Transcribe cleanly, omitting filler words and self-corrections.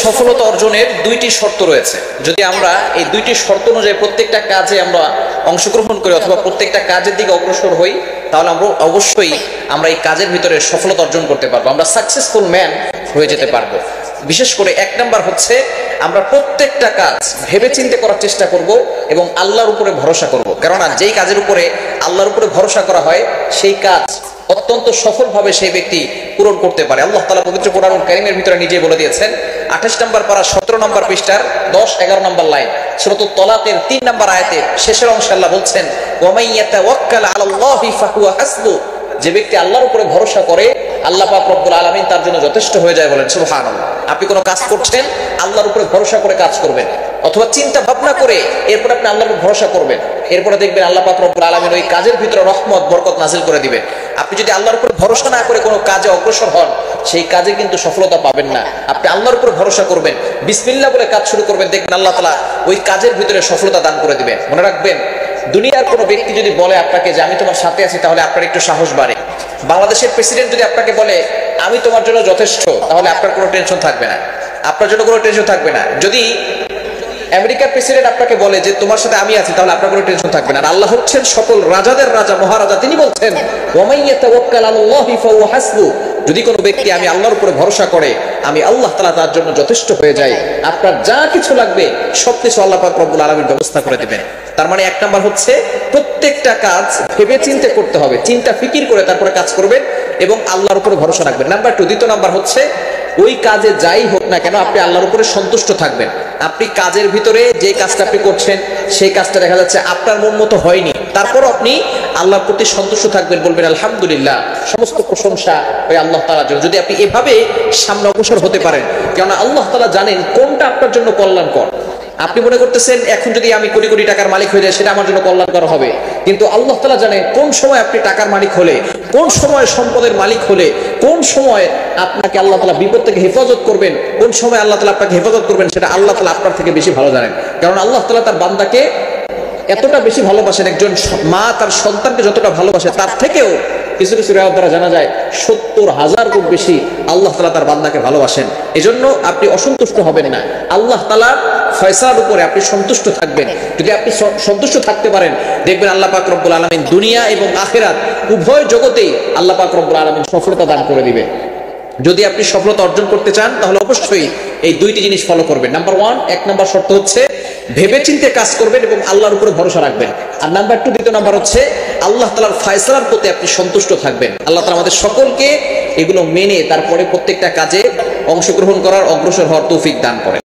সফলতা অর্জনের দুইটি শর্ত রয়েছে। যদি আমরা এই দুইটি শর্ত অনুযায়ী প্রত্যেকটা কাজে আমরা অংশগ্রহণ করি অথবা প্রত্যেকটা কাজের দিকে অগ্রসর হই, তাহলে আমরা অবশ্যই আমরা এই কাজের ভিতরে সফলতা অর্জন করতে পারবো, আমরা সাকসেসফুল ম্যান হয়ে যেতে পারবো। বিশেষ করে এক নাম্বার হচ্ছে আমরা প্রত্যেকটা কাজ ভেবে চিন্তে করার চেষ্টা করব এবং আল্লাহর উপরে ভরসা করব। কেননা যেই কাজের উপরে আল্লাহর উপরে ভরসা করা হয় সেই কাজ অত্যন্ত সফলভাবে সেই ব্যক্তি পূরণ করতে পারে। আল্লাহ তাআলা পবিত্র কোরআনুল কারীমের ভিতরে নিজে বলে দিয়েছেন, 28 নম্বর পারা 17 নম্বর পৃষ্ঠার 10-11 নম্বর লাইন সূরাতুত তালাকের 3 নম্বর আয়াতের শেষের অংশে আল্লাহ বলছেন, ওয়া মান ইয়াতাওয়াক্কাল আলাল্লাহি ফাহুয়া হাসবু, যে ব্যক্তি আল্লাহর উপরে ভরসা করে আল্লাহ পাক রব্বুল আলামিন তার জন্য যথেষ্ট হয়ে যায়। বলেন সুবহানাল্লাহ। আপনি কোনো কাজ করছেন, আল্লাহর উপরে ভরসা করে কাজ করবেন, অথবা চিন্তা ভাবনা করে এরপর আপনি আল্লাহর উপর ভরসা করবেন, এরপরে দেখবেন আল্লাহ পাক রব্বুল আলামিন ওই কাজের ভিতরে রহমত বরকত নাজিল করে দিবেন। আপনি যদি আল্লাহর উপর ভরসা না করে কোনো কাজে অগ্রসর হন, সেই কাজে কিন্তু সফলতা পাবেন না। আপনি আল্লাহর উপর ভরসা করবেন, বিসমিল্লাহ বলে কাজ শুরু করবেন, দেখবেন আল্লাহ তাআলা ওই কাজের ভিতরে সফলতা দান করে দিবেন। মনে রাখবেন, দুনিয়ার কোনো ব্যক্তি যদি বলে আপনাকে যে আমি তোমার সাথে আছি, তাহলে আপনার একটু সাহস বাড়ে। বাংলাদেশের প্রেসিডেন্ট যদি আপনাকে বলে আমি তোমার জন্য যথেষ্ট, তাহলে আপনার কোনো টেনশন থাকবে না, আপনার জন্য কোনো টেনশন থাকবে না। যদি আমেরিকার প্রেসিডেন্ট আপনাকে বলে যে তোমার সাথে আমি আছি, তাহলে আপনার কোনো টেনশন থাকবে না। আর আল্লাহ হচ্ছেন সকল রাজাদের রাজা, মহারাজা। তিনি বলছেন, ওয়া মান ইয়াতাওয়াক্কাল আলাল্লাহি ফাহুয়া হাসবু, যদি কোনো ব্যক্তি আমি আল্লাহর উপরে ভরসা করে, আমি আল্লাহ তাআলা তার জন্য যথেষ্ট হয়ে যাই। আপনার যা কিছু লাগবে সবকিছু আল্লাহ পাক রব্বুল আলামিন ব্যবস্থা করে দিবেন। তার মানে এক নাম্বার হচ্ছে প্রত্যেকটা কাজ ভেবে চিন্তে করতে হবে, চিন্তা ফিকির করে তারপরে কাজ করবেন এবং আল্লাহর উপরে ভরসা রাখবেন। নাম্বার 2, দ্বিতীয় নাম্বার হচ্ছে ওই কাজে যাই হোক না কেন আপনি আল্লাহর উপরে সন্তুষ্ট থাকবেন। আপনি কাজের ভিতরে যে কাজটা আপনি করছেন সেই কাজটা দেখা যাচ্ছে আপনার মন মতো হয়নি, তারপরও আপনি আল্লাহর প্রতি সন্তুষ্ট থাকবেন, বলবেন আলহামদুলিল্লাহ, সমস্ত প্রশংসা ওই আল্লাহ তাআলার জন্য। যদি আপনি এভাবে সামনে অগ্রসর হতে পারেন, কেননা আল্লাহ তাআলা জানেন কোনটা আপনার জন্য কল্যাণকর। আপনি মনে করতেছেন এখন যদি আমি কোটি কোটি টাকার মালিক হয়ে যাই সেটা আমার জন্য কল্যাণকর হবে, কিন্তু আল্লাহ তাআলা জানেন কোন সময় আপনি টাকার মালিক হলে, কোন সময় সম্পদের মালিক হলে, কোন সময় আপনাকে আল্লাহ তাআলা বিপদ থেকে হেফাজত করবেন, কোন সময় আল্লাহ তাআলা আপনাকে হেফাজত করবেন, সেটা আল্লাহ তাআলা আপনার থেকে বেশি ভালো জানেন। কারণ আল্লাহ তাআলা তার বান্দাকে এতটা বেশি ভালোবাসেন, একজন মা তার সন্তানকে যতটা ভালোবাসে তার থেকেও কিছু কিছু রিওয়ায়াত দ্বারা জানা যায় 70,000 গুণ বেশি আল্লাহ তাআলা তার বান্দাকে ভালোবাসেন। এজন্য আপনি অসন্তুষ্ট হবেন না, আল্লাহ তাআলার ফয়সালার উপরে আপনি সন্তুষ্ট থাকবেন। যদি আপনি সন্তুষ্ট থাকতে পারেন, দেখবেন আল্লাহ পাক রব্বুল আলামিন দুনিয়া এবং আখিরাত উভয় জগতেই আল্লাহ পাক রব্বুল আলামিন সফলতা দান করে দিবে। যদি আপনি সফলতা অর্জন করতে চান, তাহলে অবশ্যই এই দুইটি জিনিস ফলো করবেন। নাম্বার 1, এক নাম্বার শর্ত হচ্ছে ভেবে চিন্তে কাজ করবেন এবং আল্লাহর উপরে ভরসা রাখবেন। আর নাম্বার 2, দ্বিতীয় নাম্বার হচ্ছে আল্লাহ তাআলার ফয়সালার প্রতি আপনি সন্তুষ্ট থাকবেন। আল্লাহ তাআলা আমাদের সকলকে এগুলো মেনে তারপরে প্রত্যেকটা কাজে অংশগ্রহণ করার, অগ্রসর হওয়ার তৌফিক দান করেন।